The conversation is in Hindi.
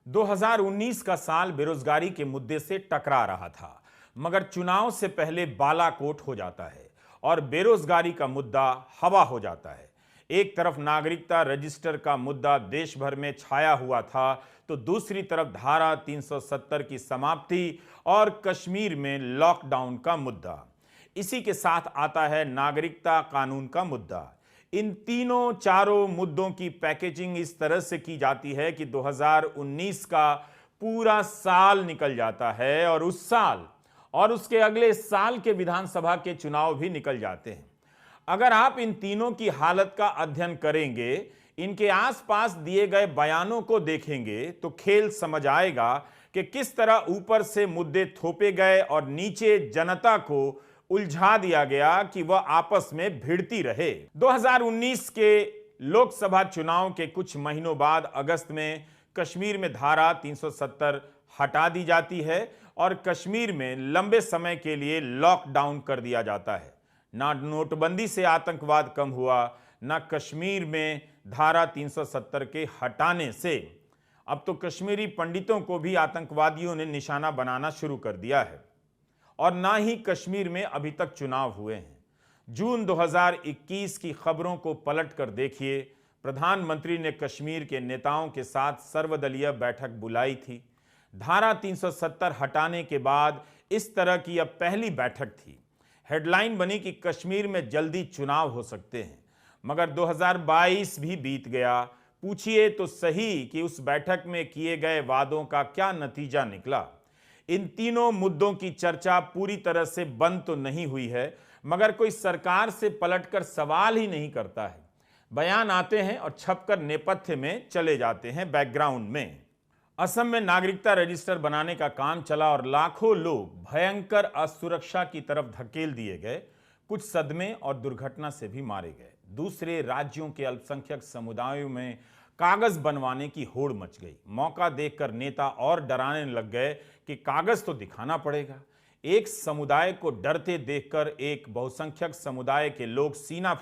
2019 का साल बेरोजगारी के मुद्दे से टकरा रहा था, मगर चुनाव से पहले बालाकोट हो जाता है और बेरोजगारी का मुद्दा हवा हो जाता है। एक तरफ नागरिकता रजिस्टर का मुद्दा देश भर में छाया हुआ था, तो दूसरी तरफ धारा 370 की समाप्ति और कश्मीर में लॉकडाउन का मुद्दा। इसी के साथ आता है नागरिकता कानून का मुद्दा। इन तीनों चारों मुद्दों की पैकेजिंग इस तरह से की जाती है कि 2019 का पूरा साल निकल जाता है और उस साल और उसके अगले साल के विधानसभा के चुनाव भी निकल जाते हैं। अगर आप इन तीनों की हालत का अध्ययन करेंगे, इनके आसपास दिए गए बयानों को देखेंगे, तो खेल समझ आएगा कि किस तरह ऊपर से मुद्दे थोपे गए और नीचे जनता को उलझा दिया गया कि वह आपस में भिड़ती रहे। 2019 के लोकसभा चुनाव के कुछ महीनों बाद अगस्त में कश्मीर में धारा 370 हटा दी जाती है और कश्मीर में लंबे समय के लिए लॉकडाउन कर दिया जाता है। ना नोटबंदी से आतंकवाद कम हुआ, ना कश्मीर में धारा 370 के हटाने से। अब तो कश्मीरी पंडितों को भी आतंकवादियों ने निशाना बनाना शुरू कर दिया है। और ना ही कश्मीर में अभी तक चुनाव हुए हैं। जून 2021 की खबरों को पलट कर देखिए। प्रधानमंत्री ने कश्मीर के नेताओं के साथ सर्वदलीय बैठक बुलाई थी। धारा 370 हटाने के बाद इस तरह की यह पहली बैठक थी। हेडलाइन बनी कि कश्मीर में जल्दी चुनाव हो सकते हैं, मगर 2022 भी बीत गया। पूछिए तो सही कि उस बैठक में किए गए वादों का क्या नतीजा निकला। इन तीनों मुद्दों की चर्चा पूरी तरह से बंद तो नहीं हुई है, मगर कोई सरकार से पलटकर सवाल ही नहीं करता है। बयान आते हैं और छपकर नेपथ्य में चले जाते हैं, बैकग्राउंड में। असम में नागरिकता रजिस्टर बनाने का काम चला और लाखों लोग भयंकर असुरक्षा की तरफ धकेल दिए गए। कुछ सदमे और दुर्घटना से भी मारे गए। दूसरे राज्यों के अल्पसंख्यक समुदायों में कागज बनवाने की होड़ मच गई। मौका देखकर नेता और डराने लग गए कि कागज तो दिखाना पड़ेगा। एक समुदाय को डरते देखकर एक बहुसंख्यक समुदाय के लोग सीना